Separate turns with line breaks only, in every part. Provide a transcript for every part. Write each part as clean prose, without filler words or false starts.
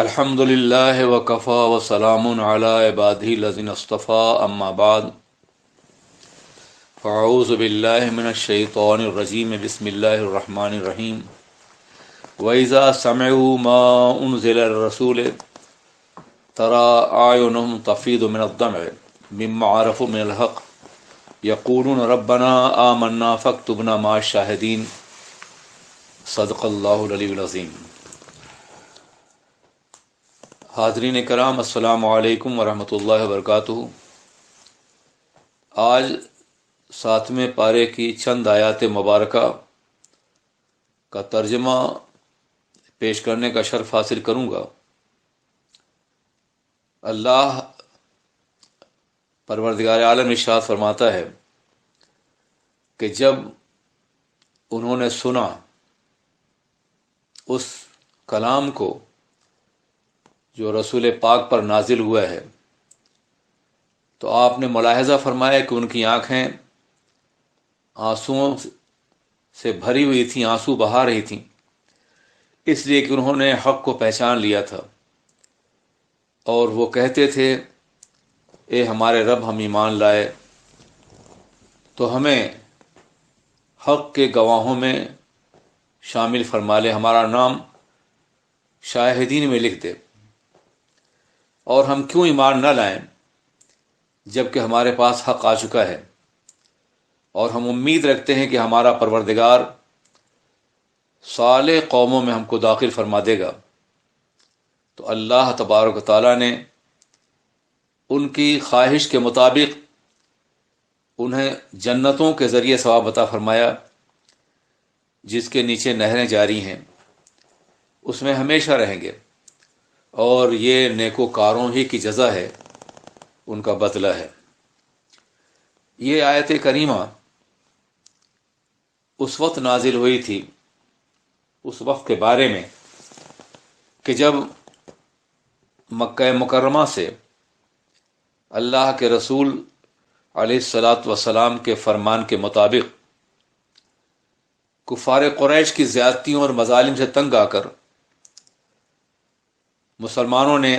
الحمد للہ وکفا وسلام علی عبادہ الذین اصطفیٰ اما بعد فاعوذ باللہ من الشیطان الرجیم بسم اللہ الرحمن الرحیم وَإِذَا سَمِعُوا مَا أُنزِلَ الرَّسُولِ تَرَىٰ أَعْيُنَهُمْ تَفِيضُ مِنَ الدَّمْعِ مِمَّا عَرَفُوا مِنَ الْحَقِّ يَقُولُونَ رَبَّنَا آمَنَّا فَاكْتُبْنَا مَعَ الشَّاهِدِينَ صدق اللہ العلی العظیم۔ حاضرین کرام، السلام علیکم ورحمۃ اللہ وبرکاتہ۔ آج 7ویں پارے کی چند آیات مبارکہ کا ترجمہ پیش کرنے کا شرف حاصل کروں گا۔ اللہ پروردگار عالم ارشاد فرماتا ہے کہ جب انہوں نے سنا اس کلام کو جو رسول پاک پر نازل ہوا ہے، تو آپ نے ملاحظہ فرمایا کہ ان کی آنکھیں آنسوؤں سے بھری ہوئی تھیں، آنسو بہا رہی تھیں، اس لیے کہ انہوں نے حق کو پہچان لیا تھا اور وہ کہتے تھے اے ہمارے رب، ہم ایمان لائے تو ہمیں حق کے گواہوں میں شامل فرما لے، ہمارا نام شاہدین میں لکھ دے۔ اور ہم کیوں ایمان نہ لائیں جب کہ ہمارے پاس حق آ چکا ہے، اور ہم امید رکھتے ہیں کہ ہمارا پروردگار صالح قوموں میں ہم کو داخل فرما دے گا۔ تو اللہ تبارک و تعالیٰ نے ان کی خواہش کے مطابق انہیں جنتوں کے ذریعے ثواب عطا فرمایا، جس کے نیچے نہریں جاری ہیں، اس میں ہمیشہ رہیں گے، اور یہ نیکوکاروں ہی کی جزا ہے، ان کا بدلہ ہے۔ یہ آیت کریمہ اس وقت نازل ہوئی تھی، اس وقت کے بارے میں کہ جب مکہ مکرمہ سے اللہ کے رسول علیہ الصلاۃ والسلام کے فرمان کے مطابق کفار قریش کی زیادتیوں اور مظالم سے تنگ آ کر مسلمانوں نے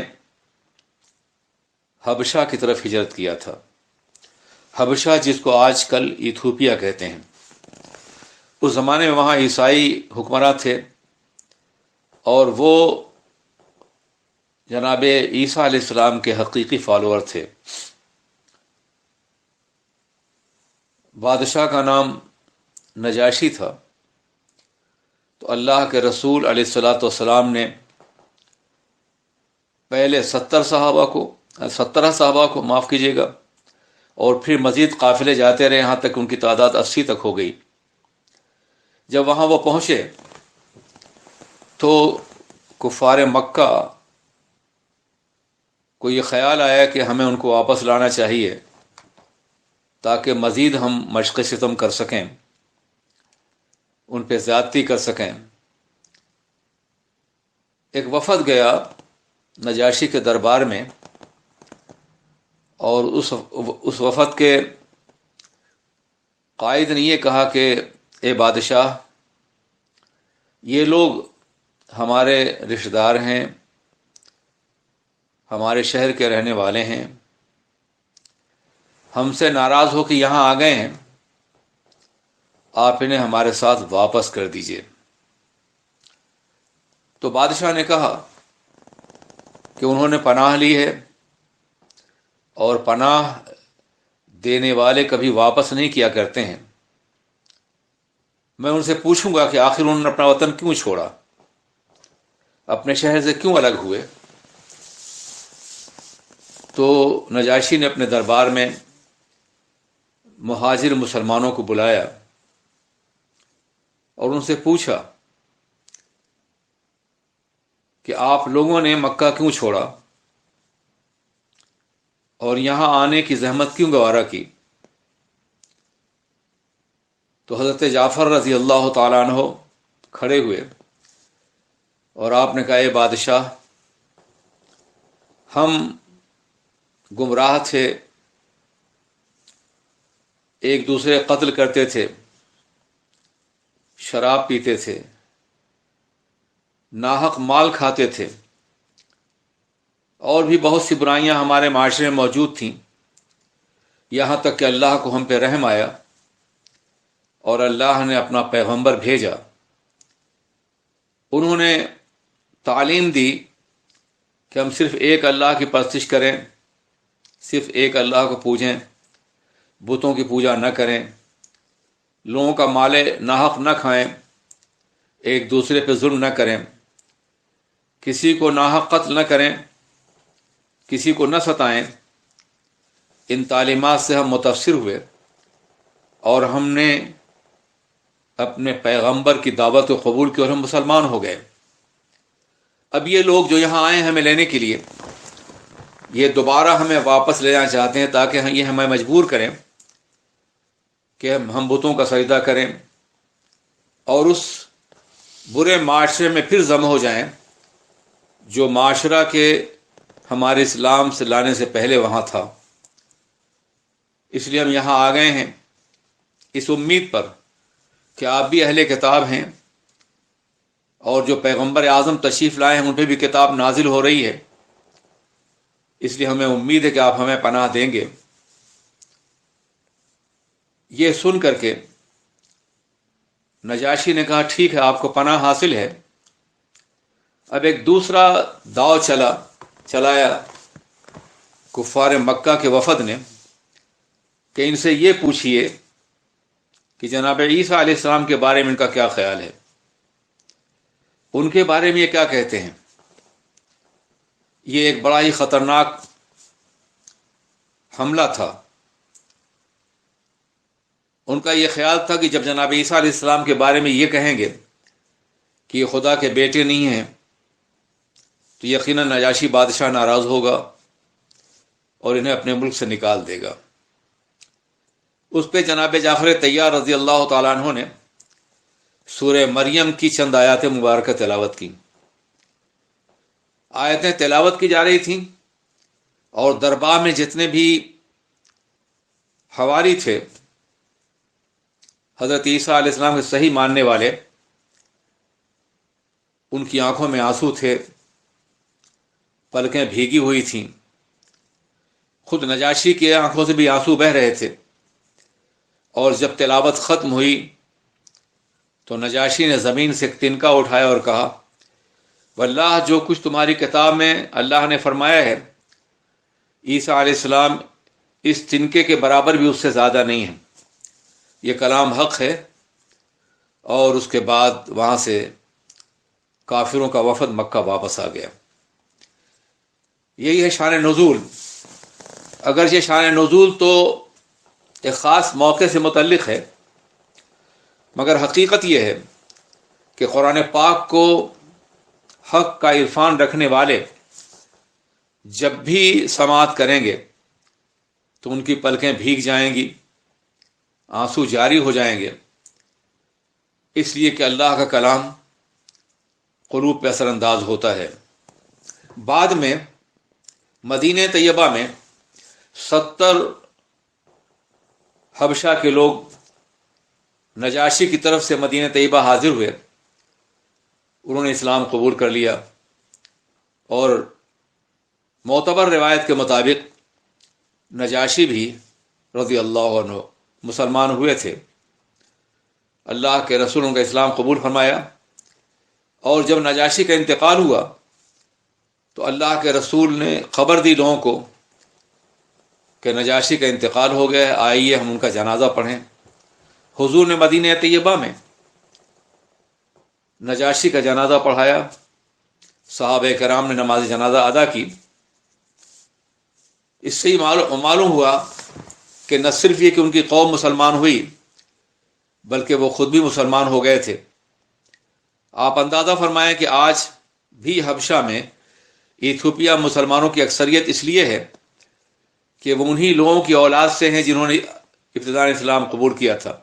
حبشہ کی طرف ہجرت کیا تھا۔ حبشہ جس کو آج کل ایتھوپیا کہتے ہیں۔ اس زمانے میں وہاں عیسائی حکمراں تھے، اور وہ جناب عیسیٰ علیہ السلام کے حقیقی فالوور تھے۔ بادشاہ کا نام نجاشی تھا۔ تو اللہ کے رسول علیہ الصلاۃ والسلام نے پہلے 17 صحابہ کو معاف کیجیے گا، اور پھر مزید قافلے جاتے رہے، یہاں تک ان کی تعداد 80 تک ہو گئی۔ جب وہاں وہ پہنچے تو کفار مکہ کو یہ خیال آیا کہ ہمیں ان کو واپس لانا چاہیے تاکہ مزید ہم مشق ستم کر سکیں، ان پہ زیادتی کر سکیں۔ ایک وفد گیا نجاشی کے دربار میں، اور اس وفد کے قائد نے یہ کہا کہ اے بادشاہ، یہ لوگ ہمارے رشتہ دار ہیں، ہمارے شہر کے رہنے والے ہیں، ہم سے ناراض ہو کے یہاں آ گئے ہیں، آپ انہیں ہمارے ساتھ واپس کر دیجئے۔ تو بادشاہ نے کہا کہ انہوں نے پناہ لی ہے، اور پناہ دینے والے کبھی واپس نہیں کیا کرتے ہیں۔ میں ان سے پوچھوں گا کہ آخر انہوں نے اپنا وطن کیوں چھوڑا، اپنے شہر سے کیوں الگ ہوئے؟ تو نجاشی نے اپنے دربار میں مہاجر مسلمانوں کو بلایا اور ان سے پوچھا کہ آپ لوگوں نے مکہ کیوں چھوڑا اور یہاں آنے کی زحمت کیوں گوارا کی؟ تو حضرت جعفر رضی اللہ تعالیٰ عنہ کھڑے ہوئے اور آپ نے کہا اے بادشاہ، ہم گمراہ تھے، ایک دوسرے قتل کرتے تھے، شراب پیتے تھے، ناحق مال کھاتے تھے، اور بھی بہت سی برائیاں ہمارے معاشرے میں موجود تھیں، یہاں تک کہ اللہ کو ہم پہ رحم آیا اور اللہ نے اپنا پیغمبر بھیجا۔ انہوں نے تعلیم دی کہ ہم صرف ایک اللہ کی پرستش کریں، صرف ایک اللہ کو پوجیں، بتوں کی پوجا نہ کریں، لوگوں کا مال ناحق نہ کھائیں، ایک دوسرے پہ ظلم نہ کریں، کسی کو ناحق قتل نہ کریں، کسی کو نہ ستائیں۔ ان تعلیمات سے ہم متاثر ہوئے اور ہم نے اپنے پیغمبر کی دعوت کو قبول کی اور ہم مسلمان ہو گئے۔ اب یہ لوگ جو یہاں آئے ہیں ہمیں لینے کے لیے، یہ دوبارہ ہمیں واپس لے جانا چاہتے ہیں تاکہ یہ ہمیں مجبور کریں کہ ہم بتوں کا سجدہ کریں اور اس برے معاشرے میں پھر ضم ہو جائیں جو معاشرہ کے ہمارے اسلام سے لانے سے پہلے وہاں تھا۔ اس لیے ہم یہاں آ گئے ہیں اس امید پر کہ آپ بھی اہل کتاب ہیں اور جو پیغمبر اعظم تشریف لائے ہیں ان پہ بھی کتاب نازل ہو رہی ہے، اس لیے ہمیں امید ہے کہ آپ ہمیں پناہ دیں گے۔ یہ سن کر کے نجاشی نے کہا ٹھیک ہے، آپ کو پناہ حاصل ہے۔ اب ایک دوسرا داؤ چلایا کفار مکہ کے وفد نے کہ ان سے یہ پوچھیے کہ جناب عیسیٰ علیہ السلام کے بارے میں ان کا کیا خیال ہے، ان کے بارے میں یہ کیا کہتے ہیں۔ یہ ایک بڑا ہی خطرناک حملہ تھا۔ ان کا یہ خیال تھا کہ جب جناب عیسیٰ علیہ السلام کے بارے میں یہ کہیں گے کہ یہ خدا کے بیٹے نہیں ہیں تو یقیناً نجاشی بادشاہ ناراض ہوگا اور انہیں اپنے ملک سے نکال دے گا۔ اس پہ جناب جعفر طیار رضی اللہ تعالیٰ عنہ نے سورہ مریم کی چند آیات مبارکہ تلاوت کی۔ آیتیں تلاوت کی جا رہی تھیں اور دربار میں جتنے بھی حواری تھے، حضرت عیسیٰ علیہ السلام کے صحیح ماننے والے، ان کی آنکھوں میں آنسو تھے، پلکیں بھیگی ہوئی تھیں، خود نجاشی کی آنکھوں سے بھی آنسو بہہ رہے تھے۔ اور جب تلاوت ختم ہوئی تو نجاشی نے زمین سے ایک تنکا اٹھایا اور کہا واللہ جو کچھ تمہاری کتاب میں اللہ نے فرمایا ہے، عیسیٰ علیہ السلام اس تنکے کے برابر بھی اس سے زیادہ نہیں ہے، یہ کلام حق ہے۔ اور اس کے بعد وہاں سے کافروں کا وفد مکہ واپس آ گیا۔ یہی ہے شان نزول۔ اگر یہ شان نزول تو ایک خاص موقع سے متعلق ہے، مگر حقیقت یہ ہے کہ قرآن پاک کو حق کا عرفان رکھنے والے جب بھی سماعت کریں گے تو ان کی پلکیں بھیگ جائیں گی، آنسو جاری ہو جائیں گے، اس لیے کہ اللہ کا کلام قلوب پہ اثر انداز ہوتا ہے۔ بعد میں مدینہ طیبہ میں 70 حبشہ کے لوگ نجاشی کی طرف سے مدینہ طیبہ حاضر ہوئے، انہوں نے اسلام قبول کر لیا اور معتبر روایت کے مطابق نجاشی بھی رضی اللہ عنہ مسلمان ہوئے تھے۔ اللہ کے رسولوں کا اسلام قبول فرمایا، اور جب نجاشی کا انتقال ہوا تو اللہ کے رسول نے خبر دی لوگوں کو کہ نجاشی کا انتقال ہو گیا ہے، آئیے ہم ان کا جنازہ پڑھیں۔ حضور نے مدینہ طیبہ میں نجاشی کا جنازہ پڑھایا، صحابہ کرام نے نماز جنازہ ادا کی۔ اس سے ہی معلوم ہوا کہ نہ صرف یہ کہ ان کی قوم مسلمان ہوئی بلکہ وہ خود بھی مسلمان ہو گئے تھے۔ آپ اندازہ فرمائیں کہ آج بھی حبشہ میں ایتھوپیا مسلمانوں کی اکثریت اس لیے ہے کہ وہ انہی لوگوں کی اولاد سے ہیں جنہوں نے ابتداء اسلام قبول کیا تھا۔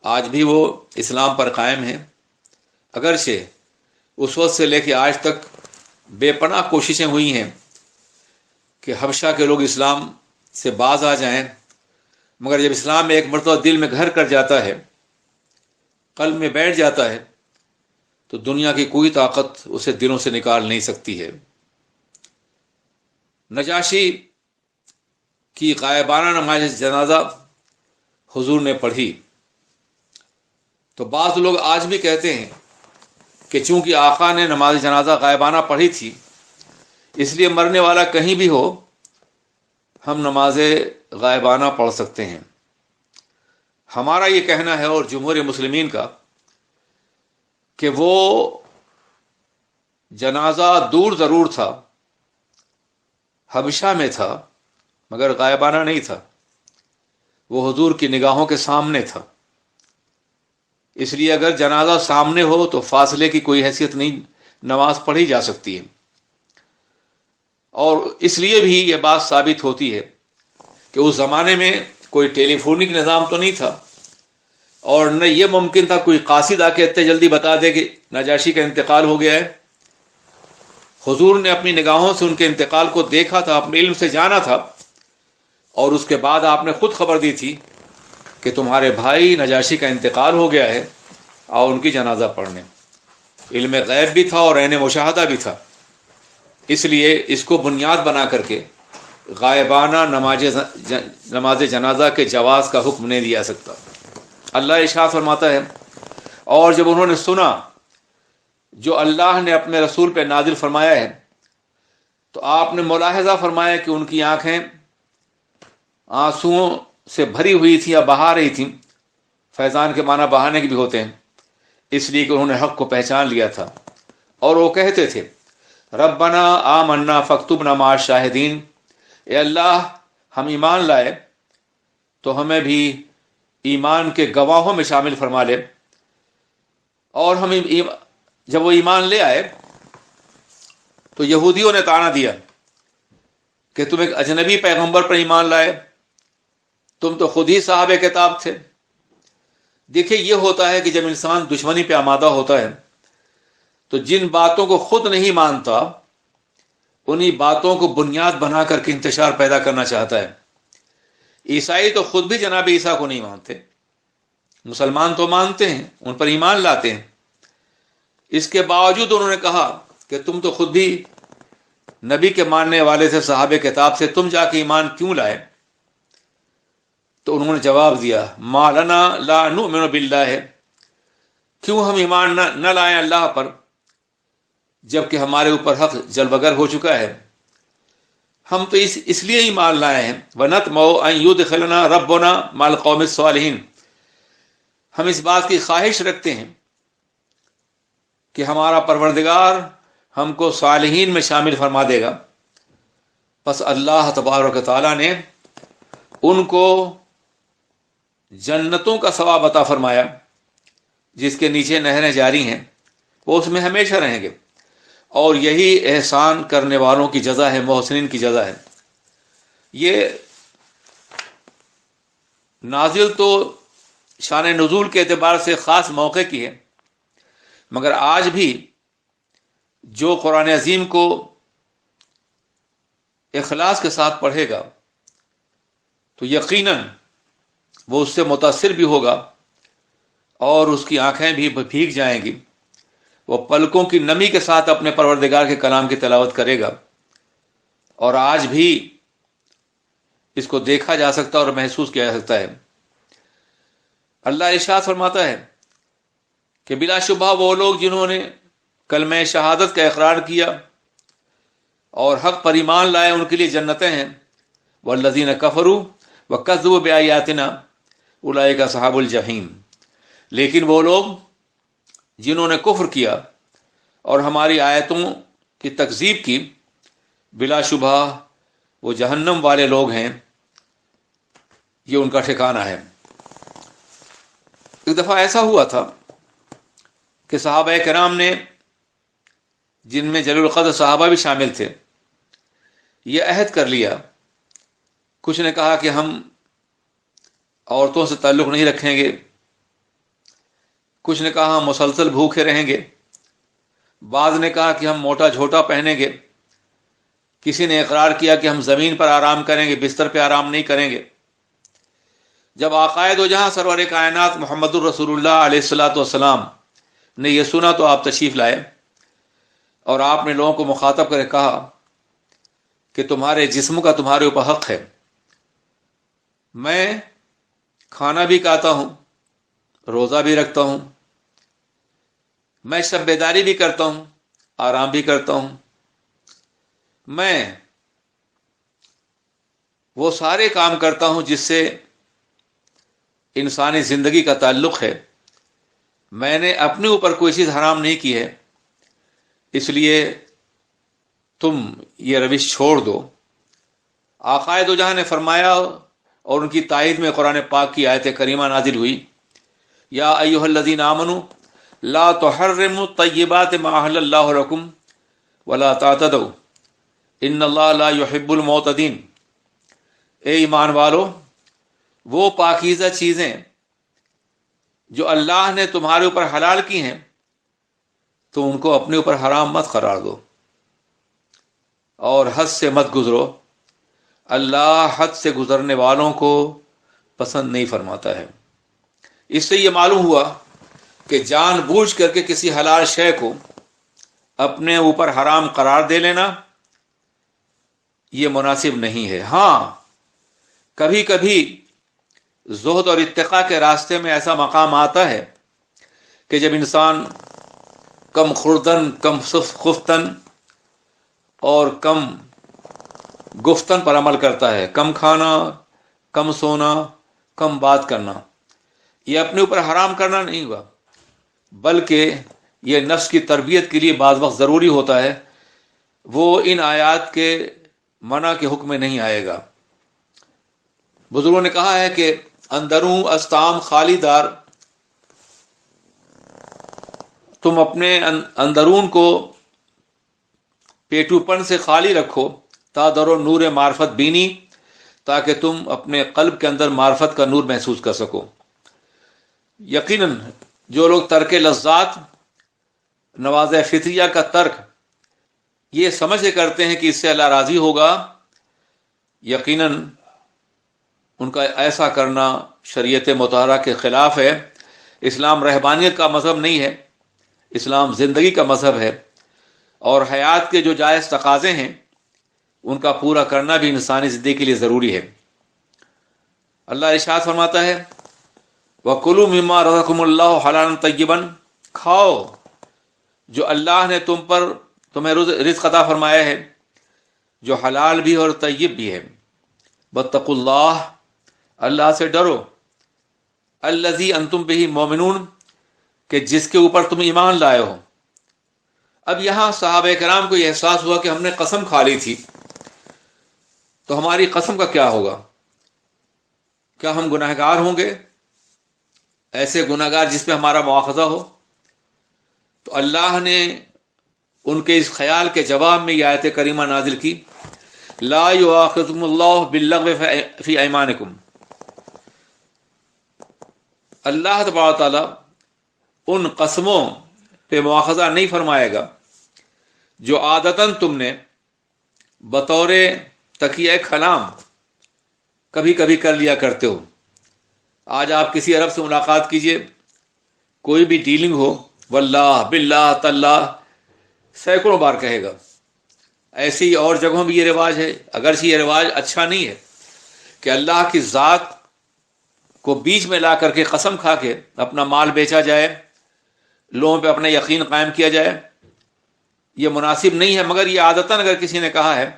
آج بھی وہ اسلام پر قائم ہیں، اگرچہ اس وقت سے لے کے آج تک بے پناہ کوششیں ہوئی ہیں کہ حبشہ کے لوگ اسلام سے باز آ جائیں، مگر جب اسلام ایک مرتبہ دل میں گھر کر جاتا ہے، قلب میں بیٹھ جاتا ہے، تو دنیا کی کوئی طاقت اسے دلوں سے نکال نہیں سکتی ہے۔ نجاشی کی غائبانہ نماز جنازہ حضور نے پڑھی. تو بعض لوگ آج بھی کہتے ہیں کہ چونکہ آقا نے نماز جنازہ غائبانہ پڑھی تھی اس لیے مرنے والا کہیں بھی ہو ہم نماز غائبانہ پڑھ سکتے ہیں. ہمارا یہ کہنا ہے اور جمہور مسلمین کا کہ وہ جنازہ دور ضرور تھا، حبشہ میں تھا، مگر غائبانہ نہیں تھا، وہ حضور کی نگاہوں کے سامنے تھا. اس لیے اگر جنازہ سامنے ہو تو فاصلے کی کوئی حیثیت نہیں، نماز پڑھی جا سکتی ہے. اور اس لیے بھی یہ بات ثابت ہوتی ہے کہ اس زمانے میں کوئی ٹیلی فونک نظام تو نہیں تھا، اور نہ یہ ممکن تھا کوئی قاصد آ کے اتنے جلدی بتا دے کہ نجاشی کا انتقال ہو گیا ہے. حضور نے اپنی نگاہوں سے ان کے انتقال کو دیکھا تھا، اپنے علم سے جانا تھا، اور اس کے بعد آپ نے خود خبر دی تھی کہ تمہارے بھائی نجاشی کا انتقال ہو گیا ہے، اور ان کی جنازہ پڑھنے. علم غیب بھی تھا اور عین مشاہدہ بھی تھا. اس لیے اس کو بنیاد بنا کر کے غائبانہ نماز جنازہ کے جواز کا حکم نہیں دیا سکتا. اللہ ارشاد فرماتا ہے، اور جب انہوں نے سنا جو اللہ نے اپنے رسول پہ نازل فرمایا ہے تو آپ نے ملاحظہ فرمایا کہ ان کی آنکھیں آنسوؤں سے بھری ہوئی تھیں یا بہا رہی تھیں. فیضان کے معنی بہانے کے بھی ہوتے ہیں، اس لیے کہ انہوں نے حق کو پہچان لیا تھا. اور وہ کہتے تھے ربنا آمنا فاکتبنا مع الشاہدین، اے اللہ ہم ایمان لائے تو ہمیں بھی ایمان کے گواہوں میں شامل فرما لے. اور ہم جب وہ ایمان لے آئے تو یہودیوں نے طعنہ دیا کہ تم ایک اجنبی پیغمبر پر ایمان لائے، تم تو خود ہی صاحب کتاب تھے. دیکھیں یہ ہوتا ہے کہ جب انسان دشمنی پہ آمادہ ہوتا ہے تو جن باتوں کو خود نہیں مانتا انہی باتوں کو بنیاد بنا کر کے انتشار پیدا کرنا چاہتا ہے. عیسائی تو خود بھی جناب عیسیٰ کو نہیں مانتے، مسلمان تو مانتے ہیں، ان پر ایمان لاتے ہیں. اس کے باوجود انہوں نے کہا کہ تم تو خود بھی نبی کے ماننے والے تھے، صاحب کتاب سے، تم جا کے ایمان کیوں لائے؟ تو انہوں نے جواب دیا ما لنا لا نؤمن باللہ، کیوں ہم ایمان نہ لائیں اللہ پر جبکہ ہمارے اوپر حق جلوگر ہو چکا ہے. ہم تو اس لیے ایمان لائے ہیں وَنَطْمَعُ أَن يُدْخِلَنَا رَبُّنَا مَعَ الْقَوْمِ الصَّالِحِينَ، ہم اس بات کی خواہش رکھتے ہیں کہ ہمارا پروردگار ہم کو صالحین میں شامل فرما دے گا. پس اللہ تبارک و تعالیٰ نے ان کو جنتوں کا ثواب عطا فرمایا جس کے نیچے نہریں جاری ہیں، وہ اس میں ہمیشہ رہیں گے. اور یہی احسان کرنے والوں کی جزا ہے، محسنین کی جزا ہے. یہ نازل تو شان نزول کے اعتبار سے خاص موقع کی ہے، مگر آج بھی جو قرآن عظیم کو اخلاص کے ساتھ پڑھے گا تو یقیناً وہ اس سے متاثر بھی ہوگا اور اس کی آنکھیں بھی بھیگ جائیں گی. وہ پلکوں کی نمی کے ساتھ اپنے پروردگار کے کلام کی تلاوت کرے گا. اور آج بھی اس کو دیکھا جا سکتا ہے اور محسوس کیا جا سکتا ہے. اللہ ارشاد فرماتا ہے کہ بلا شبہ وہ لوگ جنہوں نے کلمہ شہادت کا اقرار کیا اور حق پر ایمان لائے ان کے لیے جنتیں ہیں. والذین کفروا وکذبوا بآیاتنا اولئک اصحاب الجحیم، لیکن وہ لوگ جنہوں نے کفر کیا اور ہماری آیتوں کی تکذیب کی بلا شبہ وہ جہنم والے لوگ ہیں، یہ ان کا ٹھکانہ ہے. ایک دفعہ ایسا ہوا تھا کہ صحابہ کرام نے، جن میں جلیل القدر صحابہ بھی شامل تھے، یہ عہد کر لیا. کچھ نے کہا کہ ہم عورتوں سے تعلق نہیں رکھیں گے، کچھ نے کہا ہم مسلسل بھوکے رہیں گے، بعض نے کہا کہ ہم موٹا جھوٹا پہنیں گے، کسی نے اقرار کیا کہ ہم زمین پر آرام کریں گے، بستر پہ آرام نہیں کریں گے. جب آقائے دو جہاں سرور کائنات محمد الرسول اللہ علیہ الصلوۃ والسلام نے یہ سنا تو آپ تشریف لائے اور آپ نے لوگوں کو مخاطب کر کے کہا کہ تمہارے جسم کا تمہارے اوپر حق ہے. میں کھانا بھی کھاتا ہوں، روزہ بھی رکھتا ہوں، میں شب بیداری بھی کرتا ہوں، آرام بھی کرتا ہوں، میں وہ سارے کام کرتا ہوں جس سے انسانی زندگی کا تعلق ہے. میں نے اپنے اوپر کوئی چیز حرام نہیں کی ہے، اس لیے تم یہ روش چھوڑ دو. آقائے دو جہاں نے فرمایا، اور ان کی تائید میں قرآن پاک کی آیت کریمہ نازل ہوئی، یا ایھا الذین آمنوا لا تحرموا طیبات ما احل اللہ لکم ولا تعتدوا ان اللہ لا يحب المعتدین. اے ایمان والو، وہ پاکیزہ چیزیں جو اللہ نے تمہارے اوپر حلال کی ہیں تو ان کو اپنے اوپر حرام مت قرار دو، اور حد سے مت گزرو. اللہ حد سے گزرنے والوں کو پسند نہیں فرماتا ہے. اس سے یہ معلوم ہوا کہ جان بوجھ کر کے کسی حلال شے کو اپنے اوپر حرام قرار دے لینا یہ مناسب نہیں ہے. ہاں، کبھی کبھی زہد اور اتقاء کے راستے میں ایسا مقام آتا ہے کہ جب انسان کم خوردن، کم خفتن اور کم گفتن پر عمل کرتا ہے، کم کھانا، کم سونا، کم بات کرنا، یہ اپنے اوپر حرام کرنا نہیں ہوا، بلکہ یہ نفس کی تربیت کے لیے بعض وقت ضروری ہوتا ہے. وہ ان آیات کے منع کے حکم میں نہیں آئے گا. بزرگوں نے کہا ہے کہ اندروں استام خالی دار، تم اپنے اندرون کو پیٹو پن سے خالی رکھو، تا درو نور معرفت بینی، تاکہ تم اپنے قلب کے اندر معرفت کا نور محسوس کر سکو. یقیناً جو لوگ ترک لذات، نواز فطریہ کا ترک یہ سمجھ کے کرتے ہیں کہ اس سے اللہ راضی ہوگا، یقیناً ان کا ایسا کرنا شریعت مطہرہ کے خلاف ہے. اسلام رہبانیت کا مذہب نہیں ہے، اسلام زندگی کا مذہب ہے، اور حیات کے جو جائز تقاضے ہیں ان کا پورا کرنا بھی انسانی زندگی کے لیے ضروری ہے. اللہ ارشاد فرماتا ہے، وَكُلُوا مِمَّا رَزَقَكُمُ اللَّهُ حَلَالًا طَيِّبًا، کھاؤ جو اللہ نے تمہیں رزق عطا فرمایا ہے، جو حلال بھی اور طیب بھی ہے. وَاتَّقُوا اللَّهَ، اللہ سے ڈرو، الذی انتم بہ مؤمنون، کہ جس کے اوپر تم ایمان لائے ہو. اب یہاں صحابہ کرام کو یہ احساس ہوا کہ ہم نے قسم کھا لی تھی، تو ہماری قسم کا کیا ہوگا؟ کیا ہم گناہگار ہوں گے؟ ایسے گناہگار جس پہ ہمارا مواخذہ ہو؟ تو اللہ نے ان کے اس خیال کے جواب میں یہ آیت کریمہ نازل کی، لا یؤاخذکم اللہ باللغو فی ایمانکم. اللہ تبارک تعالیٰ ان قسموں پہ مواخذہ نہیں فرمائے گا جو عادتاً تم نے بطور تکیہ کلام کبھی کبھی کر لیا کرتے ہو. آج آپ کسی عرب سے ملاقات کیجئے، کوئی بھی ڈیلنگ ہو، واللہ باللہ تاللہ سینکڑوں بار کہے گا. ایسی اور جگہوں بھی یہ رواج ہے، اگرچہ یہ رواج اچھا نہیں ہے کہ اللہ کی ذات کو بیچ میں لا کر کے قسم کھا کے اپنا مال بیچا جائے، لوگوں پہ اپنا یقین قائم کیا جائے، یہ مناسب نہیں ہے. مگر یہ عادتاً اگر کسی نے کہا ہے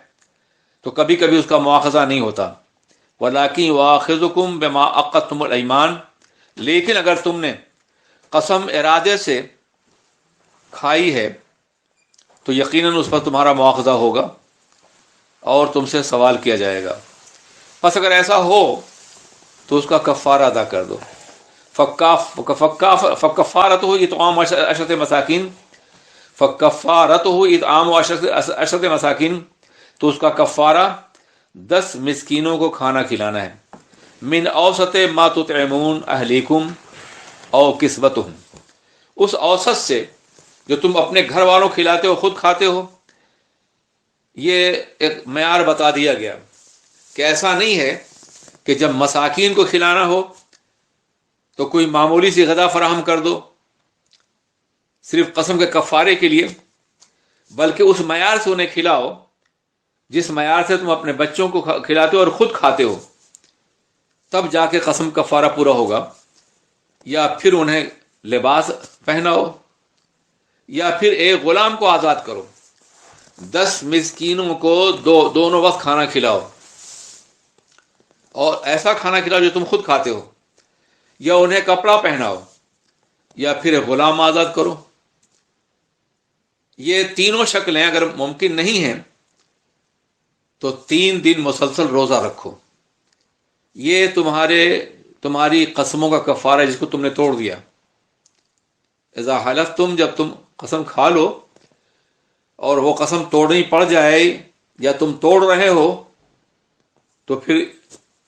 تو کبھی کبھی اس کا مواخذہ نہیں ہوتا. وَلَٰكِن يُؤَاخِذُكُم بِمَا عَقَّدتُّمُ الْأَيْمَانَ، لیکن اگر تم نے قسم ارادے سے کھائی ہے تو یقیناً اس پر تمہارا مواخذہ ہوگا اور تم سے سوال کیا جائے گا. پس اگر ایسا ہو تو اس کا کفارہ ادا کر دو. فکفارتہ اطعام عشرۃ مساکین، فکفارتہ اطعام عشرۃ مساکین، تو اس کا کفارہ 10 مسکینوں کو کھانا کھلانا ہے. من اوسط ما تطعمون اہلیکم او کسوتہم، اس اوسط سے جو تم اپنے گھر والوں کھلاتے ہو، خود کھاتے ہو. یہ ایک معیار بتا دیا گیا کہ ایسا نہیں ہے کہ جب مساکین کو کھلانا ہو تو کوئی معمولی سی غذا فراہم کر دو صرف قسم کے کفارے کے لیے، بلکہ اس معیار سے انہیں کھلاؤ جس معیار سے تم اپنے بچوں کو کھلاتے ہو اور خود کھاتے ہو، تب جا کے قسم کفارہ پورا ہوگا. یا پھر انہیں لباس پہناؤ، یا پھر ایک غلام کو آزاد کرو، 10 مسکینوں کو دونوں وقت کھانا کھلاؤ، اور ایسا کھانا کھلاؤ جو تم خود کھاتے ہو، یا انہیں کپڑا پہناؤ، یا پھر ایک غلام آزاد کرو. یہ تینوں شکلیں اگر ممکن نہیں ہیں تو 3 دن مسلسل روزہ رکھو. یہ تمہاری قسموں کا کفارہ ہے جس کو تم نے توڑ دیا. اذا حلفتم، جب تم قسم کھا لو اور وہ قسم توڑنی پڑ جائے یا تم توڑ رہے ہو، تو پھر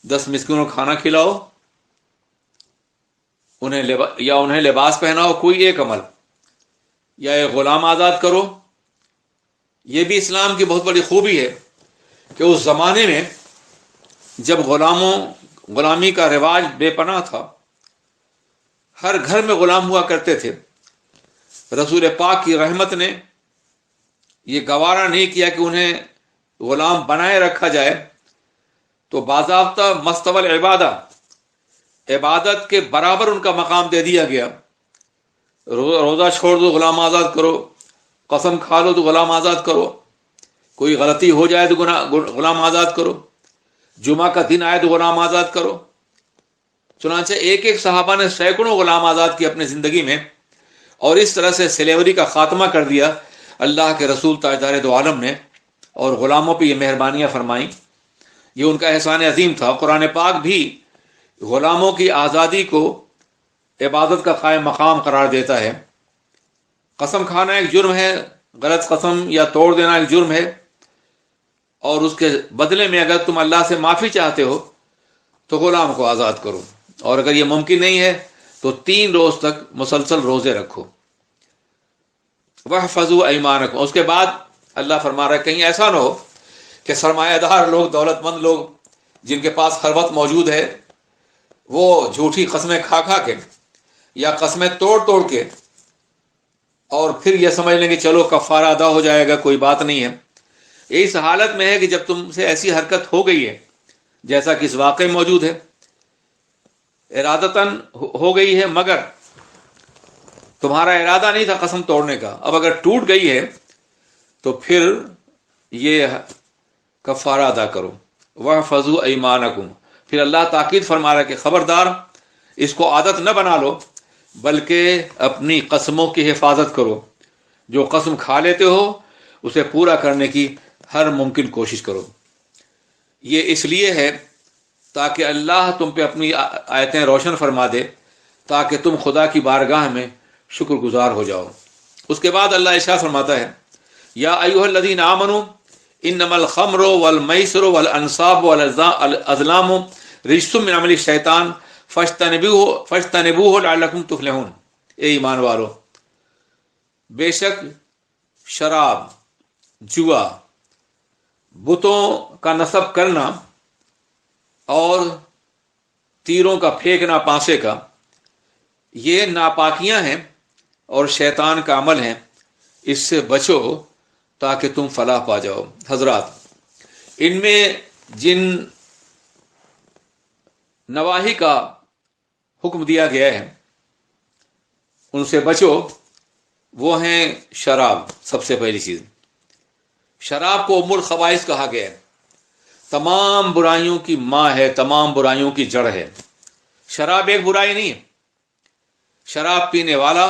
10 مسکینوں کو کھانا کھلاؤ، انہیں لباس پہناؤ، کوئی ایک عمل، یا ایک غلام آزاد کرو. یہ بھی اسلام کی بہت بڑی خوبی ہے کہ اس زمانے میں جب غلامی کا رواج بے پناہ تھا، ہر گھر میں غلام ہوا کرتے تھے، رسول پاک کی رحمت نے یہ گوارا نہیں کیا کہ انہیں غلام بنائے رکھا جائے، تو باضابطہ مستوى العبادہ، عبادت کے برابر ان کا مقام دے دیا گیا. روزہ چھوڑ دو غلام آزاد کرو، قسم کھا لو تو غلام آزاد کرو، کوئی غلطی ہو جائے تو غلام آزاد کرو، جمعہ کا دن آئے تو غلام آزاد کرو. چنانچہ ایک صحابہ نے سینکڑوں غلام آزاد کیے اپنی زندگی میں، اور اس طرح سے سلیوری کا خاتمہ کر دیا اللہ کے رسول تاجدار دو عالم نے، اور غلاموں پہ یہ مہربانیاں فرمائیں. یہ ان کا احسان عظیم تھا. قرآن پاک بھی غلاموں کی آزادی کو عبادت کا قائم مقام قرار دیتا ہے. قسم کھانا ایک جرم ہے، غلط قسم یا توڑ دینا ایک جرم ہے، اور اس کے بدلے میں اگر تم اللہ سے معافی چاہتے ہو تو غلام کو آزاد کرو، اور اگر یہ ممکن نہیں ہے تو 3 روز تک مسلسل روزے رکھو. وَاحْفَظُوا أَيْمَانَكُمْ. اس کے بعد اللہ فرما رہا ہے کہیں ایسا نہ ہو کہ سرمایہ دار لوگ، دولت مند لوگ جن کے پاس ہر وقت موجود ہے، وہ جھوٹی قسمیں کھا کھا کے یا قسمیں توڑ کے اور پھر یہ سمجھ لیں کہ چلو کفارہ ادا ہو جائے گا، کوئی بات نہیں ہے. اس حالت میں ہے کہ جب تم سے ایسی حرکت ہو گئی ہے جیسا کہ اس واقعے میں موجود ہے، ارادتاً ہو گئی ہے مگر تمہارا ارادہ نہیں تھا قسم توڑنے کا، اب اگر ٹوٹ گئی ہے تو پھر یہ کفارہ ادا کرو. وَاحْفَظُوا أَيْمَانَكُمْ. پھر اللہ تاکید فرما رہا ہے کہ خبردار اس کو عادت نہ بنا لو، بلکہ اپنی قسموں کی حفاظت کرو. جو قسم کھا لیتے ہو اسے پورا کرنے کی ہر ممکن کوشش کرو. یہ اس لیے ہے تاکہ اللہ تم پہ اپنی آیتیں روشن فرما دے، تاکہ تم خدا کی بارگاہ میں شکر گزار ہو جاؤ. اس کے بعد اللہ ارشاد فرماتا ہے یا ایھا الذین آمنوا انما الخمر والمیسر والانصاب والازلام رجس من عمل الشیطان فاجتنبوہ لعلکم تفلحون. اے ایمان والو، بے شک شراب، جوا، بتوں کا نصب کرنا اور تیروں کا پھینکنا پانسے کا، یہ ناپاکیاں ہیں اور شیطان کا عمل ہے، اس سے بچو تاکہ تم فلاح پا جاؤ. حضرات، ان میں جن نواہی کا حکم دیا گیا ہے ان سے بچو. وہ ہیں شراب. سب سے پہلی چیز، شراب کو ام الخبائث کہا گیا ہے، تمام برائیوں کی ماں ہے، تمام برائیوں کی جڑ ہے. شراب ایک برائی نہیں ہے. شراب پینے والا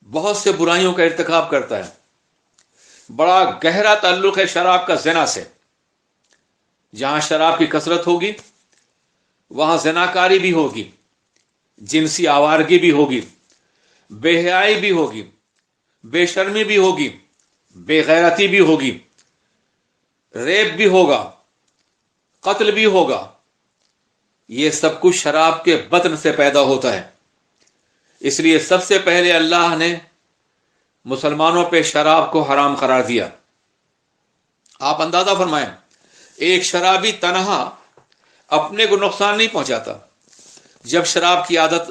بہت سے برائیوں کا ارتکاب کرتا ہے. بڑا گہرا تعلق ہے شراب کا زنا سے. جہاں شراب کی کثرت ہوگی وہاں زناکاری بھی ہوگی، جنسی آوارگی بھی ہوگی، بے حیائی بھی ہوگی، بے شرمی بھی ہوگی، بے غیرتی بھی ہوگی، ریپ بھی ہوگا، قتل بھی ہوگا. یہ سب کچھ شراب کے بطن سے پیدا ہوتا ہے. اس لیے سب سے پہلے اللہ نے مسلمانوں پہ شراب کو حرام قرار دیا. آپ اندازہ فرمائیں، ایک شرابی تنہا اپنے کو نقصان نہیں پہنچاتا. جب شراب کی عادت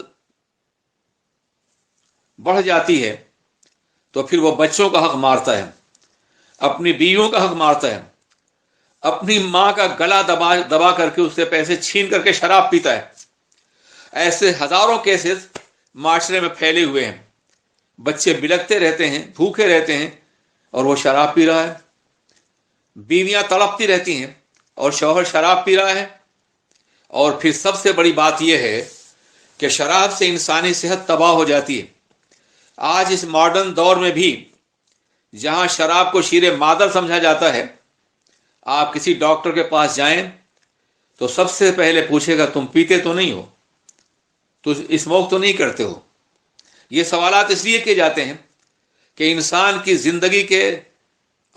بڑھ جاتی ہے تو پھر وہ بچوں کا حق مارتا ہے. اپنی بیویوں کا حق مارتا ہے، اپنی ماں کا گلا دبا کر کے اس سے پیسے چھین کر کے شراب پیتا ہے. ایسے ہزاروں کیسز معاشرے میں پھیلے ہوئے ہیں. بچے بلکتے رہتے ہیں، بھوکے رہتے ہیں، اور وہ شراب پی رہا ہے. بیویاں تڑپتی رہتی ہیں اور شوہر شراب پی رہا ہے. اور پھر سب سے بڑی بات یہ ہے کہ شراب سے انسانی صحت تباہ ہو جاتی ہے. آج اس ماڈرن دور میں بھی جہاں شراب کو شیر مادر سمجھا جاتا ہے، آپ کسی ڈاکٹر کے پاس جائیں تو سب سے پہلے پوچھے گا تم پیتے تو نہیں ہو، تو اسموک تو نہیں کرتے ہو. یہ سوالات اس لیے کیے جاتے ہیں کہ انسان کی زندگی کے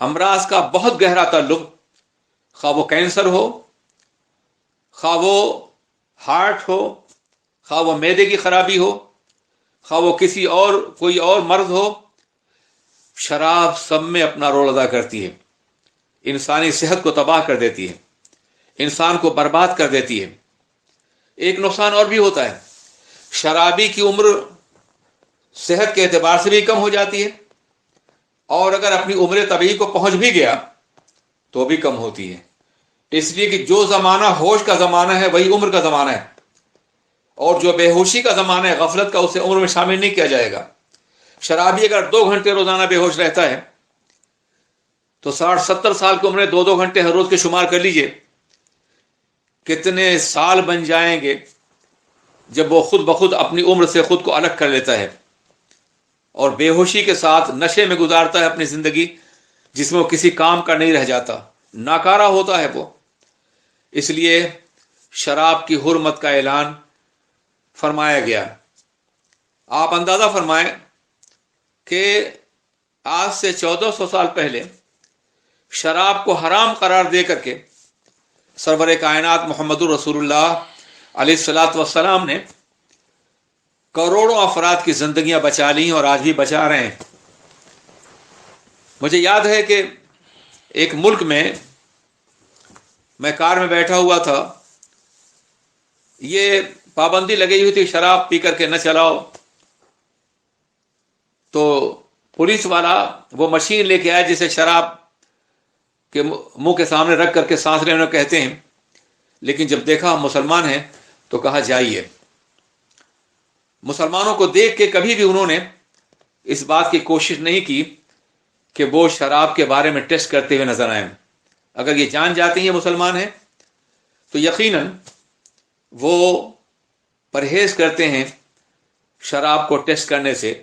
امراض کا بہت گہرا تعلق، خواہ وہ کینسر ہو، خواہ وہ ہارٹ ہو، خواہ وہ معدے کی خرابی ہو، خواہ وہ کوئی اور مرض ہو، شراب سب میں اپنا رول ادا کرتی ہے. انسانی صحت کو تباہ کر دیتی ہے، انسان کو برباد کر دیتی ہے. ایک نقصان اور بھی ہوتا ہے، شرابی کی عمر صحت کے اعتبار سے بھی کم ہو جاتی ہے، اور اگر اپنی عمر طبیعی کو پہنچ بھی گیا تو بھی کم ہوتی ہے. اس لیے کہ جو زمانہ ہوش کا زمانہ ہے وہی عمر کا زمانہ ہے، اور جو بے ہوشی کا زمانہ ہے، غفلت کا، اسے عمر میں شامل نہیں کیا جائے گا. شرابی اگر 2 گھنٹے روزانہ بے ہوش رہتا ہے تو 60-70 سال کی عمر میں 2 گھنٹے ہر روز کے شمار کر لیجئے کتنے سال بن جائیں گے جب وہ خود بخود اپنی عمر سے خود کو الگ کر لیتا ہے اور بے ہوشی کے ساتھ نشے میں گزارتا ہے اپنی زندگی، جس میں وہ کسی کام کا نہیں رہ جاتا، ناکارہ ہوتا ہے وہ. اس لیے شراب کی حرمت کا اعلان فرمایا گیا. آپ اندازہ فرمائیں کہ آج سے 1400 سال پہلے شراب کو حرام قرار دے کر کے سرور کائنات محمد الرسول اللہ علیہ الصلاۃ والسلام نے کروڑوں افراد کی زندگیاں بچا لی اور آج بھی بچا رہے ہیں. مجھے یاد ہے کہ ایک ملک میں کار میں بیٹھا ہوا تھا، یہ پابندی لگی ہوئی تھی شراب پی کر کے نہ چلاؤ. تو پولیس والا وہ مشین لے کے آیا جسے شراب کے منہ کے سامنے رکھ کر کے سانس لینے کہتے ہیں، لیکن جب دیکھا ہم مسلمان ہیں تو کہا جائیے. مسلمانوں کو دیکھ کے کبھی بھی انہوں نے اس بات کی کوشش نہیں کی کہ وہ شراب کے بارے میں ٹیسٹ کرتے ہوئے نظر آئیں. اگر یہ جان جاتے ہیں یہ مسلمان ہیں تو یقیناً وہ پرہیز کرتے ہیں شراب کو ٹیسٹ کرنے سے.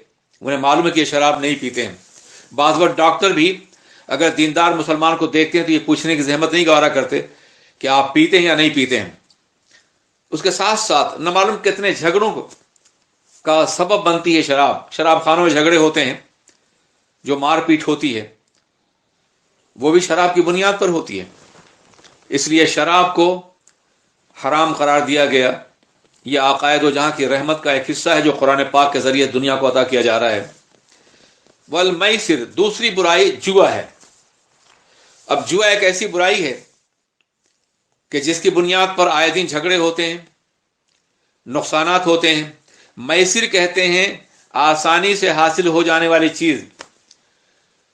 انہیں معلوم ہے کہ یہ شراب نہیں پیتے ہیں. بعض وقت ڈاکٹر بھی اگر دیندار مسلمان کو دیکھتے ہیں تو یہ پوچھنے کی زحمت نہیں گوارا کرتے کہ آپ پیتے ہیں یا نہیں پیتے ہیں. اس کے ساتھ ساتھ نہ معلوم کتنے جھگڑوں کا سبب بنتی ہے شراب خانوں میں جھگڑے ہوتے ہیں، جو مار پیٹ ہوتی ہے وہ بھی شراب کی بنیاد پر ہوتی ہے. اس لیے شراب کو حرام قرار دیا گیا. یہ عقائد و جہاں کی رحمت کا ایک حصہ ہے جو قرآن پاک کے ذریعے دنیا کو عطا کیا جا رہا ہے. والمیسر، دوسری برائی جوا ہے. اب جوا ایک ایسی برائی ہے کہ جس کی بنیاد پر آئے دن جھگڑے ہوتے ہیں، نقصانات ہوتے ہیں. میسر کہتے ہیں آسانی سے حاصل ہو جانے والی چیز.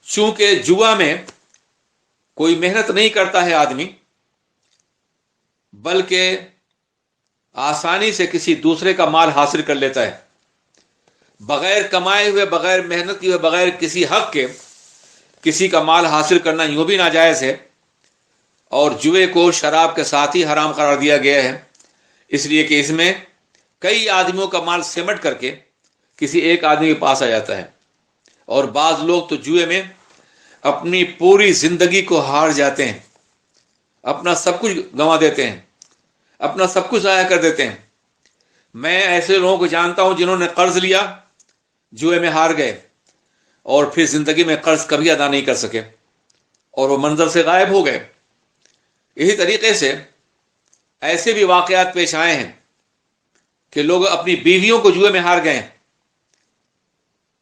چونکہ جوا میں کوئی محنت نہیں کرتا ہے آدمی، بلکہ آسانی سے کسی دوسرے کا مال حاصل کر لیتا ہے، بغیر کمائے ہوئے، بغیر محنت کیے ہوئے، بغیر کسی حق کے کسی کا مال حاصل کرنا یوں بھی ناجائز ہے. اور جوئے کو شراب کے ساتھ ہی حرام قرار دیا گیا ہے، اس لیے کہ اس میں کئی آدمیوں کا مال سمٹ کر کے کسی ایک آدمی کے پاس آ جاتا ہے. اور بعض لوگ تو جوئے میں اپنی پوری زندگی کو ہار جاتے ہیں، اپنا سب کچھ گنوا دیتے ہیں، اپنا سب کچھ ضائع کر دیتے ہیں. میں ایسے لوگوں کو جانتا ہوں جنہوں نے قرض لیا، جوئے میں ہار گئے، اور پھر زندگی میں قرض کبھی ادا نہیں کر سکے اور وہ منظر سے غائب ہو گئے. اسی طریقے سے ایسے بھی واقعات پیش آئے ہیں کہ لوگ اپنی بیویوں کو جوئے میں ہار گئے.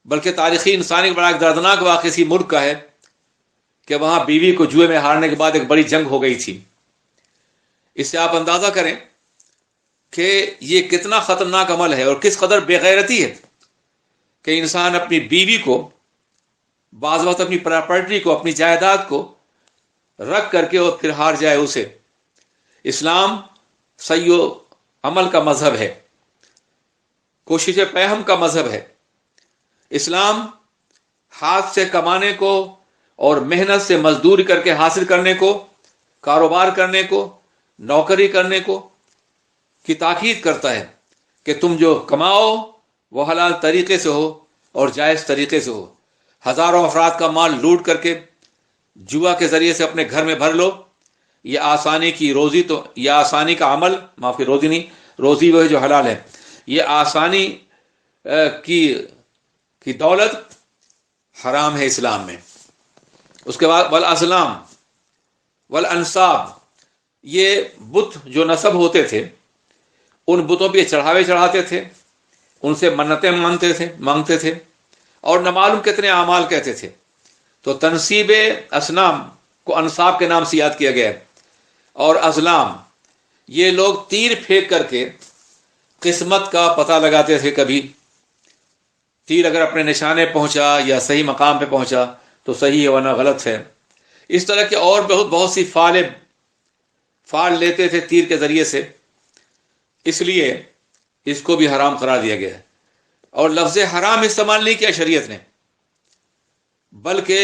بلکہ تاریخی انسانی بڑا ایک دردناک واقعہ اسی ملک کا ہے کہ وہاں بیوی کو جوئے میں ہارنے کے بعد ایک بڑی جنگ ہو گئی تھی. اس سے آپ اندازہ کریں کہ یہ کتنا خطرناک عمل ہے اور کس قدر بے غیرتی ہے کہ انسان اپنی بیوی کو بعض وقت اپنی پراپرٹی کو، اپنی جائیداد کو رکھ کر کے اور پھر ہار جائے اسے۔ اسلام سعی و عمل کا مذہب ہے، کوشش پہم کا مذہب ہے۔ اسلام ہاتھ سے کمانے کو اور محنت سے مزدوری کر کے حاصل کرنے کو، کاروبار کرنے کو، نوکری کرنے کو کی تاکید کرتا ہے کہ تم جو کماؤ وہ حلال طریقے سے ہو اور جائز طریقے سے ہو۔ ہزاروں افراد کا مال لوٹ کر کے جوا کے ذریعے سے اپنے گھر میں بھر لو، یہ آسانی کی روزی، تو یہ آسانی کا عمل، معافی روزی نہیں، روزی وہ ہے جو حلال ہے، یہ آسانی کی دولت حرام ہے اسلام میں۔ اس کے بعد والازلام والانصاب، یہ بت جو نصب ہوتے تھے ان بتوں پہ چڑھاوے چڑھاتے تھے، ان سے منتیں مانگتے تھے اور نہ معلوم کتنے اعمال کہتے تھے۔ تو تنصیب اصنام کو انصاب کے نام سے یاد کیا گیا ہے۔ اور ازلام، یہ لوگ تیر پھینک کر کے قسمت کا پتہ لگاتے تھے۔ کبھی تیر اگر اپنے نشانے پہنچا یا صحیح مقام پہ پہنچا تو صحیح ہے ورنہ غلط ہے۔ اس طرح کے اور بہت سی فال لیتے تھے تیر کے ذریعے سے، اس لیے اس کو بھی حرام قرار دیا گیا ہے۔ اور لفظ حرام استعمال نہیں کیا شریعت نے، بلکہ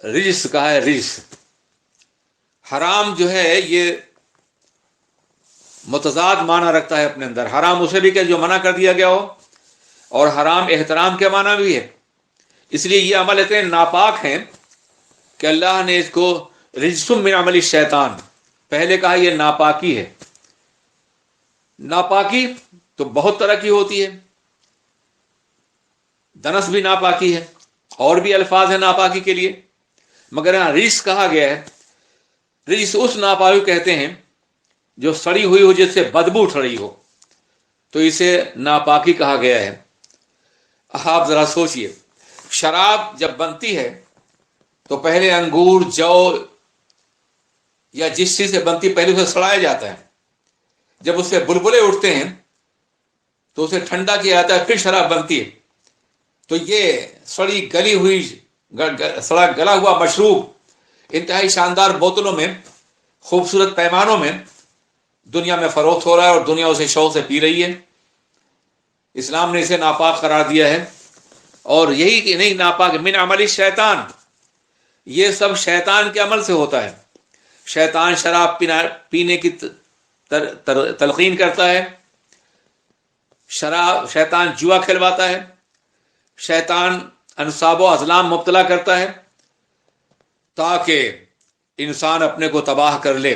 رجس کہا ہے، رجس۔ حرام جو ہے یہ متضاد معنی رکھتا ہے اپنے اندر۔ حرام اسے بھی کہ جو منع کر دیا گیا ہو، اور حرام احترام کے معنی بھی ہے۔ اس لیے یہ عمل اتنے ناپاک ہیں کہ اللہ نے اس کو رجس من عمل الشیطان، پہلے کہا یہ ناپاکی ہے۔ ناپاکی تو بہت طرح کی ہوتی ہے، دنس بھی ناپاکی ہے، اور بھی الفاظ ہیں ناپاکی کے لیے، مگر یہاں رجس کہا گیا ہے۔ رجس اس ناپاکی کہتے ہیں جو سڑی ہوئی ہو، جس سے بدبو اٹھ رہی ہو، تو اسے ناپاکی کہا گیا ہے۔ آپ ذرا سوچئے، شراب جب بنتی ہے تو پہلے انگور، جو یا جس چیز سے بنتی پہلے اسے سڑایا جاتا ہے، جب اس سے بلبلے اٹھتے ہیں تو اسے ٹھنڈا کیا جاتا ہے، پھر شراب بنتی ہے۔ تو یہ سڑی گلی ہوئی، سڑا گلا ہوا مشروب انتہائی شاندار بوتلوں میں، خوبصورت پیمانوں میں دنیا میں فروخت ہو رہا ہے، اور دنیا اسے شوق سے پی رہی ہے۔ اسلام نے اسے ناپاک قرار دیا ہے۔ اور یہی کہ نہیں، ناپاک من عمل الشیطان، یہ سب شیطان کے عمل سے ہوتا ہے۔ شیطان شراب پینے کی تلقین کرتا ہے، شیطان جوا کھلواتا ہے، شیطان انصاب و ازلام مبتلا کرتا ہے، تاکہ انسان اپنے کو تباہ کر لے،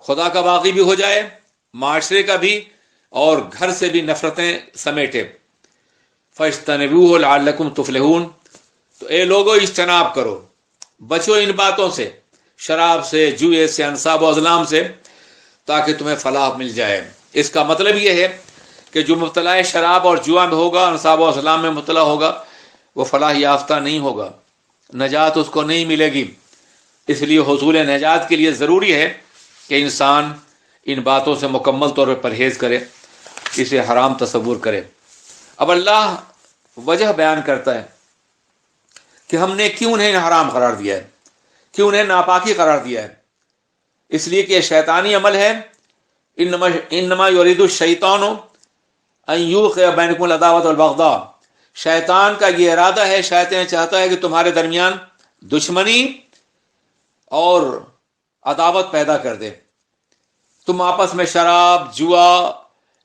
خدا کا باغی بھی ہو جائے، معاشرے کا بھی، اور گھر سے بھی نفرتیں سمیٹے۔ فَاجْتَنِبُوهُ لَعَلَّكُمْ تُفْلِحُونَ، تو اے لوگو اجتناب کرو، بچو ان باتوں سے، شراب سے، جوئے سے، انصاب و ازلام سے، تاکہ تمہیں فلاح مل جائے۔ اس کا مطلب یہ ہے کہ جو مبتلا شراب اور جوا میں ہوگا، انصاب و ازلام میں مبتلا ہوگا، وہ فلاح یافتہ نہیں ہوگا، نجات اس کو نہیں ملے گی۔ اس لیے حصول نجات کے لیے ضروری ہے کہ انسان ان باتوں سے مکمل طور پر پرہیز کرے، اسے حرام تصور کرے۔ اب اللہ وجہ بیان کرتا ہے کہ ہم نے کیوں انہیں حرام قرار دیا ہے، کیوں انہیں ناپاکی قرار دیا ہے۔ اس لیے کہ یہ شیطانی عمل ہے۔ انما یرید الشیطان ان یوقع بینکم العداوۃ والبغضاء، شیطان کا یہ ارادہ ہے، شیطان چاہتا ہے کہ تمہارے درمیان دشمنی اور عداوت پیدا کر دے، تم آپس میں شراب، جوا،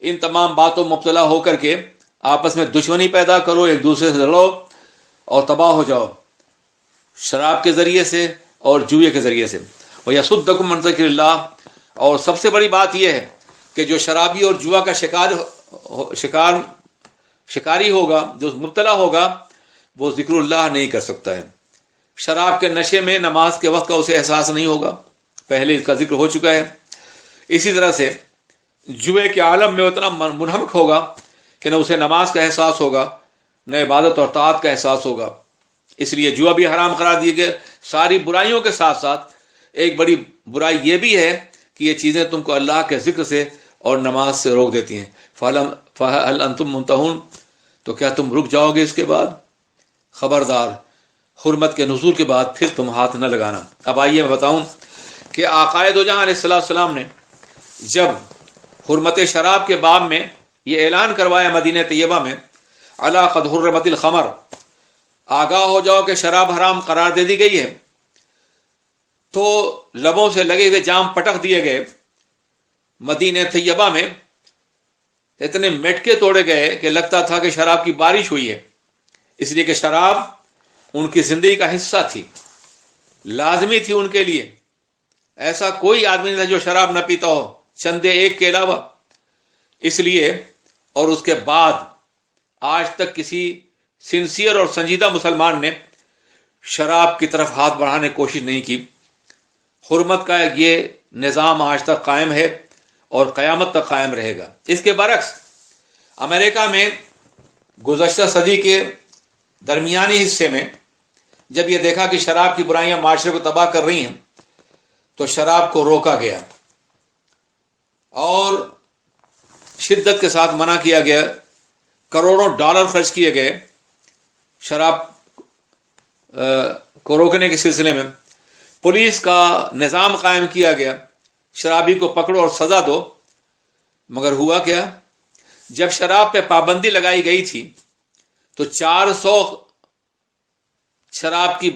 ان تمام باتوں مبتلا ہو کر کے آپس میں دشمنی پیدا کرو، ایک دوسرے سے لڑو اور تباہ ہو جاؤ، شراب کے ذریعے سے اور جوئے کے ذریعے سے۔ وَيَصُدَّكُمْ عَنْ ذِكْرِ اللَّهِ، اور سب سے بڑی بات یہ ہے کہ جو شرابی اور جوا کا شکاری ہوگا، جو مبتلا ہوگا، وہ ذکر اللہ نہیں کر سکتا ہے۔ شراب کے نشے میں نماز کے وقت کا اسے احساس نہیں ہوگا، پہلے اس کا ذکر ہو چکا ہے۔ اسی طرح سے جوئے کے عالم میں اتنا منہمک ہوگا کہ نہ اسے نماز کا احساس ہوگا، نہ عبادت اور طاعت کا احساس ہوگا۔ اس لیے جوا بھی حرام قرار دیے گئے۔ ساری برائیوں کے ساتھ ساتھ ایک بڑی برائی یہ بھی ہے کہ یہ چیزیں تم کو اللہ کے ذکر سے اور نماز سے روک دیتی ہیں۔ فَهَلْ أَنْتُمْ مُنْتَهُونَ، تو کیا تم رک جاؤ گے اس کے بعد؟ خبردار حرمت کے نزول کے بعد پھر تم ہاتھ نہ لگانا۔ اب آئیے میں بتاؤں کہ آقائے دو جہاں علیہ السلام نے جب حرمت شراب کے باب میں یہ اعلان کروایا مدینہ طیبہ میں، الا قد حرمت الخمر، آگاہ ہو جاؤ کہ شراب حرام قرار دے دی گئی ہے، تو لبوں سے لگے ہوئے جام پٹک دیے گئے۔ مدینہ طیبہ میں اتنے مٹکے توڑے گئے کہ لگتا تھا کہ شراب کی بارش ہوئی ہے، اس لیے کہ شراب ان کی زندگی کا حصہ تھی، لازمی تھی ان کے لیے۔ ایسا کوئی آدمی نہیں تھا جو شراب نہ پیتا ہو چندے ایک کے علاوہ۔ اس لیے اور اس کے بعد آج تک کسی سنسیئر اور سنجیدہ مسلمان نے شراب کی طرف ہاتھ بڑھانے کی کوشش نہیں کی۔ حرمت کا یہ نظام آج تک قائم ہے اور قیامت تک قائم رہے گا۔ اس کے برعکس امریکہ میں گزشتہ صدی کے درمیانی حصے میں جب یہ دیکھا کہ شراب کی برائیاں معاشرے کو تباہ کر رہی ہیں تو شراب کو روکا گیا اور شدت کے ساتھ منع کیا گیا۔ کروڑوں ڈالر خرچ کیے گئے شراب کو روکنے کے سلسلے میں۔ پولیس کا نظام قائم کیا گیا، شرابی کو پکڑو اور سزا دو۔ مگر ہوا کیا؟ جب شراب پہ پابندی لگائی گئی تھی تو 400 شراب کی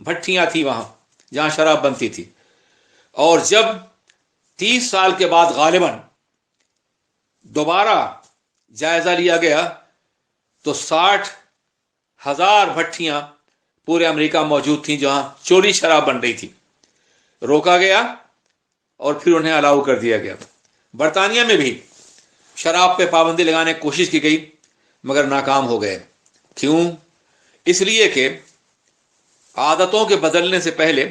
بھٹیاں تھیں وہاں جہاں شراب بنتی تھی، اور جب 30 سال کے بعد غالباً دوبارہ جائزہ لیا گیا تو 60,000 بھٹیاں پورے امریکہ موجود تھیں جہاں چوری شراب بن رہی تھی۔ روکا گیا اور پھر انہیں الاؤ کر دیا گیا۔ برطانیہ میں بھی شراب پہ پابندی لگانے کی کوشش کی گئی مگر ناکام ہو گئے۔ کیوں؟ اس لیے کہ عادتوں کے بدلنے سے پہلے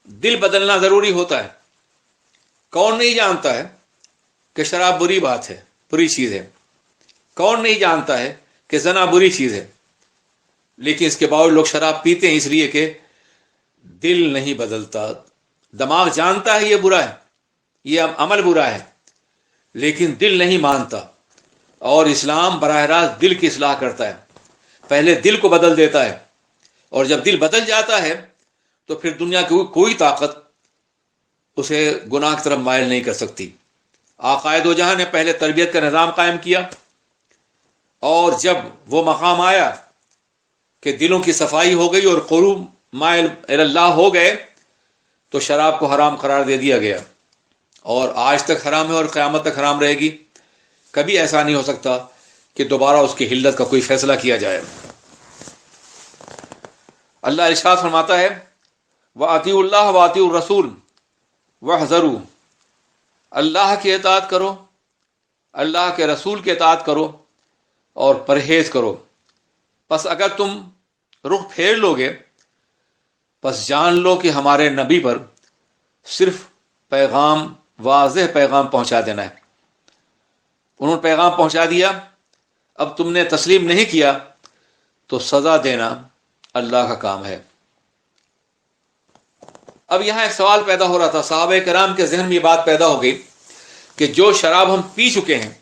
دل بدلنا ضروری ہوتا ہے۔ کون نہیں جانتا ہے کہ شراب بری بات ہے، بری چیز ہے؟ کون نہیں جانتا ہے کہ زنا بری چیز ہے؟ لیکن اس کے باوجود لوگ شراب پیتے ہیں اس لیے کہ دل نہیں بدلتا۔ دماغ جانتا ہے یہ برا ہے، یہ عمل برا ہے، لیکن دل نہیں مانتا۔ اور اسلام براہ راست دل کی اصلاح کرتا ہے، پہلے دل کو بدل دیتا ہے، اور جب دل بدل جاتا ہے تو پھر دنیا کی کوئی طاقت اسے گناہ کی طرف مائل نہیں کر سکتی۔ آقائے دو جہاں نے پہلے تربیت کا نظام قائم کیا، اور جب وہ مقام آیا کہ دلوں کی صفائی ہو گئی اور قلوب مائل اللہ ہو گئے تو شراب کو حرام قرار دے دیا گیا، اور آج تک حرام ہے اور قیامت تک حرام رہے گی۔ کبھی ایسا نہیں ہو سکتا کہ دوبارہ اس کی حلت کا کوئی فیصلہ کیا جائے۔ اللہ ارشاد فرماتا ہے وَأَطِيعُوا اللَّهَ وَأَطِيعُوا الرَّسُولَ وَاحْذَرُوا، اللہ کی اطاعت کرو، اللہ کے رسول کی اطاعت کرو اور پرہیز کرو۔ پس اگر تم رخ پھیر لو گے پس جان لو کہ ہمارے نبی پر صرف پیغام، واضح پیغام پہنچا دینا ہے۔ انہوں نے پیغام پہنچا دیا، اب تم نے تسلیم نہیں کیا تو سزا دینا اللہ کا کام ہے۔ اب یہاں ایک سوال پیدا ہو رہا تھا، صحابہ کرام کے ذہن میں یہ بات پیدا ہو گئی کہ جو شراب ہم پی چکے ہیں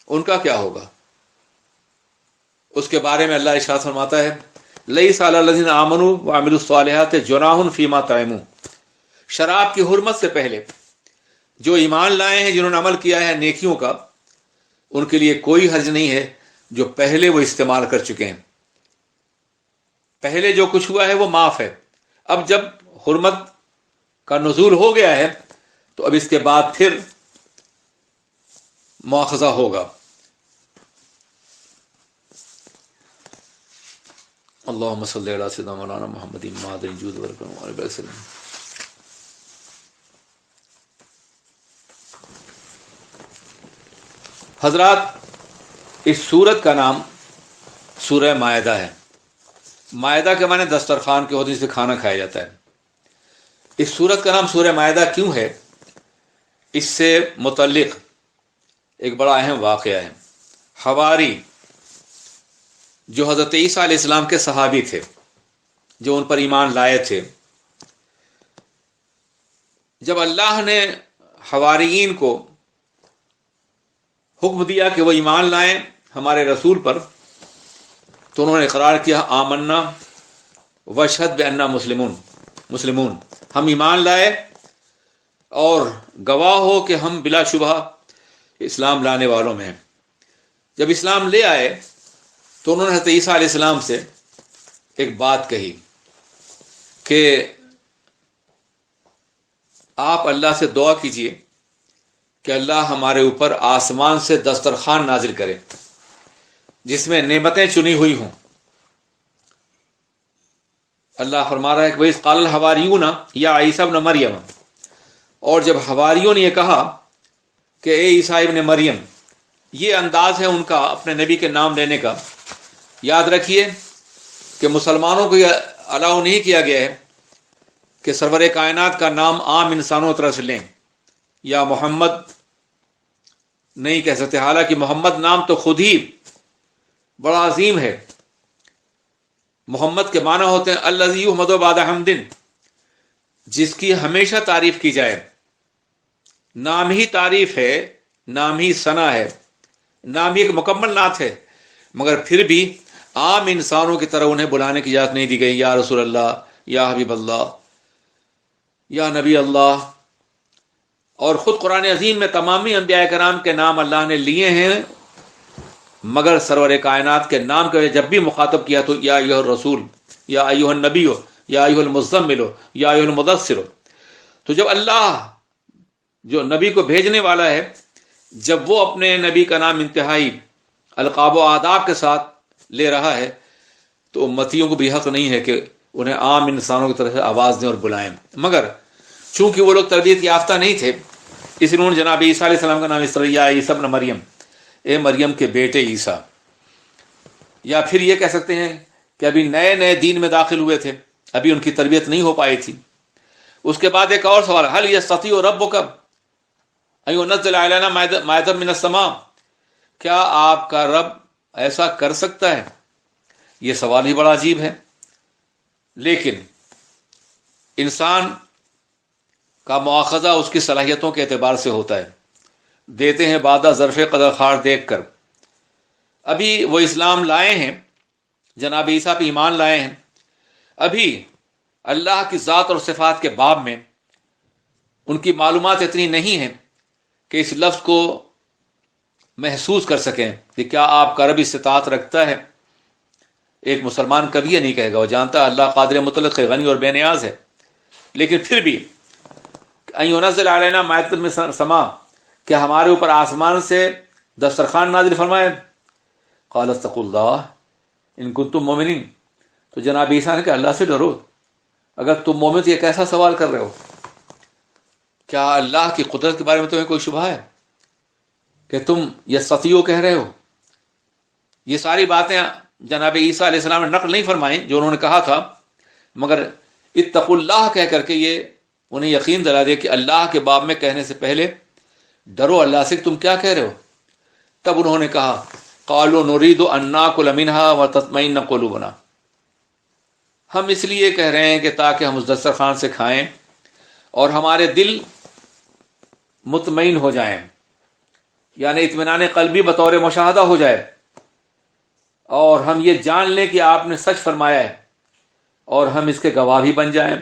ان کا کیا ہوگا؟ اس کے بارے میں اللہ ارشاد فرماتا ہے لیس علی الذین آمنوا وعملوا الصالحات جناح فیما طعموا، شراب کی حرمت سے پہلے جو ایمان لائے ہیں، جنہوں نے عمل کیا ہے نیکیوں کا، ان کے لیے کوئی حرج نہیں ہے جو پہلے وہ استعمال کر چکے ہیں۔ پہلے جو کچھ ہوا ہے وہ معاف ہے۔ اب جب حرمت کا نزول ہو گیا ہے تو اب اس کے بعد پھر مواخذہ ہوگا۔ اللہم صلی علی سیدنا مولانا محمد مادر الجود والکرم وعلیہ وسلم۔ حضرات، اس سورت کا نام سورہ مائدہ ہے۔ مائدہ کے معنی دسترخوان کے ہوتے ہیں جس پہ کھانا کھایا جاتا ہے۔ اس سورت کا نام سورہ مائدہ کیوں ہے؟ اس سے متعلق ایک بڑا اہم واقعہ ہے۔ حواری جو حضرت عیسیٰ علیہ السلام کے صحابی تھے، جو ان پر ایمان لائے تھے، جب اللہ نے حواریین کو حکم دیا کہ وہ ایمان لائیں ہمارے رسول پر، تو انہوں نے اقرار کیا آمنا واشہد بأننا مسلمون، ہم ایمان لائے اور گواہ ہو کہ ہم بلا شبہ اسلام لانے والوں میں ہیں۔ جب اسلام لے آئے تو انہوں نے حضرت عیسیٰ علیہ السلام سے ایک بات کہی کہ آپ اللہ سے دعا کیجئے کہ اللہ ہمارے اوپر آسمان سے دسترخوان نازل کرے جس میں نعمتیں چنی ہوئی ہوں۔ اللہ فرما رہا ہے کہ وَإِذْ قَالَ الْحَوَارِيُّونَ يَا عِيسَى ابْنَ مَرْيَمَ، اور جب حواریوں نے یہ کہا کہ اے عیسیٰ ابن مریم، یہ انداز ہے ان کا اپنے نبی کے نام لینے کا۔ یاد رکھیے کہ مسلمانوں کو یہ الاؤ نہیں کیا گیا ہے کہ سرور کائنات کا نام عام انسانوں طرح سے لیں یا محمد نہیں کہہ سکتے، حالانکہ محمد نام تو خود ہی بڑا عظیم ہے۔ محمد کے معنی ہوتے ہیں الذی یحمد بعد حمد، جس کی ہمیشہ تعریف کی جائے۔ نام ہی تعریف ہے، نام ہی ثنا ہے، نام ہی ایک مکمل نعت ہے، مگر پھر بھی عام انسانوں کی طرح انہیں بلانے کی اجازت نہیں دی گئی، یا رسول اللہ، یا حبیب اللہ، یا نبی اللہ۔ اور خود قرآن عظیم میں تمامی انبیاء کرام کے نام اللہ نے لیے ہیں، مگر سرور کائنات کے نام کے جب بھی مخاطب کیا تو یا ایھا الرسول، یا ایھا النبی، یا ایھا المزمل، یا ایھا المدثر۔ تو جب اللہ جو نبی کو بھیجنے والا ہے، جب وہ اپنے نبی کا نام انتہائی القاب و آداب کے ساتھ لے رہا ہے تو امتیوں کو بھی حق نہیں ہے کہ انہیں عام انسانوں کی طرح سے آواز دیں اور بلائیں، مگر چونکہ وہ لوگ تربیت یافتہ نہیں تھے اس لیے انہوں نے جناب عیسیٰ علیہ السلام کا نام اس طرح، یا عیسیٰ ابن مریم، اے مریم کے بیٹے عیسیٰ۔ یا پھر یہ کہہ سکتے ہیں کہ ابھی نئے نئے دین میں داخل ہوئے تھے، ابھی ان کی تربیت نہیں ہو پائی تھی۔ اس کے بعد ایک اور سوال، هل يستطيع ربك ان ينزل علينا مائدة من السماء، کیا آپ کا رب ایسا کر سکتا ہے؟ یہ سوال ہی بڑا عجیب ہے۔ لیکن انسان کا مواخذہ اس کی صلاحیتوں کے اعتبار سے ہوتا ہے، دیتے ہیں بادہ ظرف قدر خار دیکھ کر۔ ابھی وہ اسلام لائے ہیں، جناب عیسیٰ پہ ایمان لائے ہیں، ابھی اللہ کی ذات اور صفات کے باب میں ان کی معلومات اتنی نہیں ہیں کہ اس لفظ کو محسوس کر سکیں کہ کیا آپ کا رب استطاعت رکھتا ہے۔ ایک مسلمان کبھی یہ نہیں کہے گا، وہ جانتا ہے اللہ قادر مطلق ہے، غنی اور بے نیاز ہے، لیکن پھر بھی ان ينزل علینا مائدۃ من السماء، کہ ہمارے اوپر آسمان سے دسترخوان نازل فرمائے۔ قال اتقوا اللہ ان کنتم مؤمنین، تو جناب عیسیٰ نے کہا اللہ سے ڈرو، اگر تم مومن تو یہ کیسا سوال کر رہے ہو؟ کیا اللہ کی قدرت کے بارے میں تمہیں کوئی شبہ ہے کہ تم یستطیع کہہ رہے ہو؟ یہ ساری باتیں جناب عیسیٰ علیہ السلام نے نقل نہیں فرمائیں جو انہوں نے کہا تھا، مگر اتقوا اللہ کہہ کر کے یہ انہیں یقین دلا دے کہ اللہ کے باب میں کہنے سے پہلے ڈرو اللہ سے کہ تم کیا کہہ رہے ہو۔ تب انہوں نے کہا قالوا نريد ان ناكل منها وتطمئن قلوبنا، ہم اس لیے کہہ رہے ہیں کہ تاکہ ہم اس دسترخوان سے کھائیں اور ہمارے دل مطمئن ہو جائیں، یعنی اطمینان قلبی بطور مشاہدہ ہو جائے، اور ہم یہ جان لیں کہ آپ نے سچ فرمایا ہے اور ہم اس کے گواہ بھی بن جائیں۔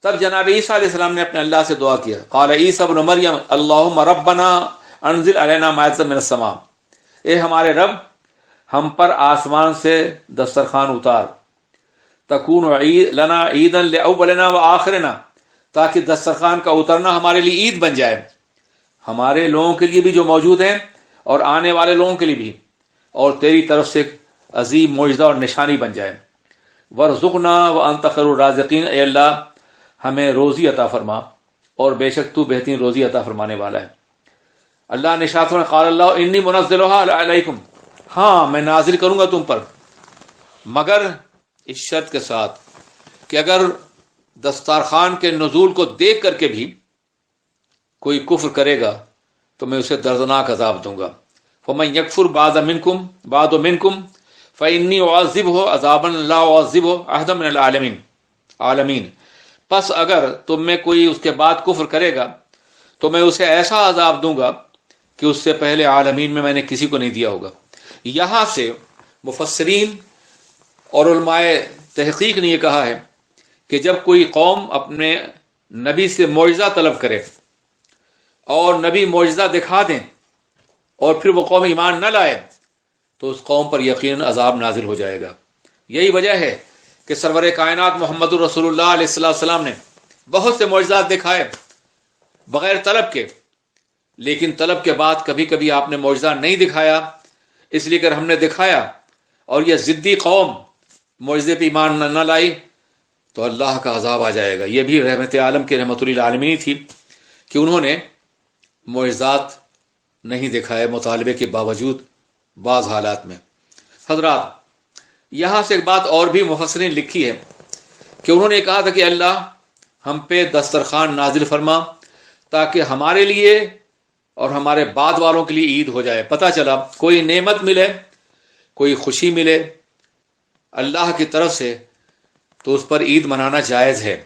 تب جناب عیسیٰ علیہ السلام نے اپنے اللہ سے دعا کیا، قال عیسیٰ ابن مریم اللہم ربنا انزل علینا مائدۃ من السماء، اے ہمارے رب ہم پر آسمان سے دسترخوان اتار، تکون لنا عیدا لاولنا وآخرنا، تاکہ دسترخوان کا اترنا ہمارے لیے عید بن جائے، ہمارے لوگوں کے لیے بھی جو موجود ہیں اور آنے والے لوگوں کے لیے بھی، اور تیری طرف سے عظیم معجزہ اور نشانی بن جائے۔ وارزقنا وانت خیر الرازقین، اے اللہ ہمیں روزی عطا فرما اور بے شک تو بہترین روزی عطا فرمانے والا ہے۔ اللہ نے ارشاد فرمایا قال اللہ انی منزلها علیکم، ہاں میں نازل کروں گا تم پر، مگر اس شرط کے ساتھ کہ اگر دسترخوان کے نزول کو دیکھ کر کے بھی کوئی کفر کرے گا تو میں اسے دردناک عذاب دوں گا۔ فمن یکفر بعد منکم فانی اعذبہ عذابا لا اعذبہ احدا من العالمین، پس اگر تم میں کوئی اس کے بعد کفر کرے گا تو میں اسے ایسا عذاب دوں گا کہ اس سے پہلے عالمین میں نے کسی کو نہیں دیا ہوگا۔ یہاں سے مفسرین اور علماء تحقیق نے یہ کہا ہے کہ جب کوئی قوم اپنے نبی سے معجزہ طلب کرے اور نبی معجزہ دکھا دیں اور پھر وہ قوم ایمان نہ لائے تو اس قوم پر یقیناً عذاب نازل ہو جائے گا. یہی وجہ ہے کہ سرور کائنات محمد الرسول اللہ علیہ السلام نے بہت سے معجزات دکھائے بغیر طلب کے، لیکن طلب کے بعد کبھی کبھی آپ نے معجزہ نہیں دکھایا، اس لیے کہ ہم نے دکھایا اور یہ ضدی قوم معجزے پہ ایمان نہ لائی تو اللہ کا عذاب آ جائے گا. یہ بھی رحمت عالم کی رحمت للعالمین تھی کہ انہوں نے معجزات نہیں دکھائے مطالبے کے باوجود بعض حالات میں. حضرات، یہاں سے ایک بات اور بھی مفسرین لکھی ہے کہ انہوں نے کہا تھا کہ اللہ ہم پہ دسترخوان نازل فرما تاکہ ہمارے لیے اور ہمارے بعد والوں کے لیے عید ہو جائے. پتہ چلا کوئی نعمت ملے، کوئی خوشی ملے اللہ کی طرف سے تو اس پر عید منانا جائز ہے.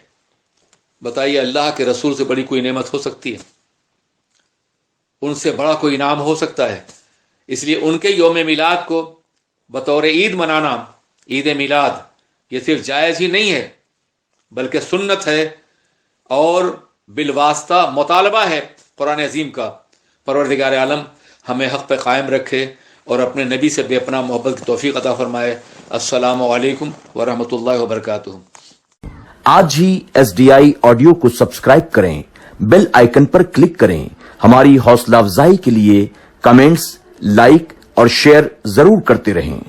بتائیے، اللہ کے رسول سے بڑی کوئی نعمت ہو سکتی ہے؟ ان سے بڑا کوئی انعام ہو سکتا ہے؟ اس لیے ان کے یوم میلاد کو بطور عید منانا، عید میلاد، یہ صرف جائز ہی نہیں ہے بلکہ سنت ہے اور بالواسطہ مطالبہ ہے قرآن عظیم کا. پروردگار عالم ہمیں حق پہ قائم رکھے اور اپنے نبی سے بے پناہ محبت کی توفیق عطا فرمائے. السلام علیکم ورحمۃ اللہ وبرکاتہ.
آج ہی SDI آڈیو کو سبسکرائب کریں، بیل آئیکن پر کلک کریں. ہماری حوصلہ افزائی کے لیے کمنٹس، لائک اور شیئر ضرور کرتے رہیں.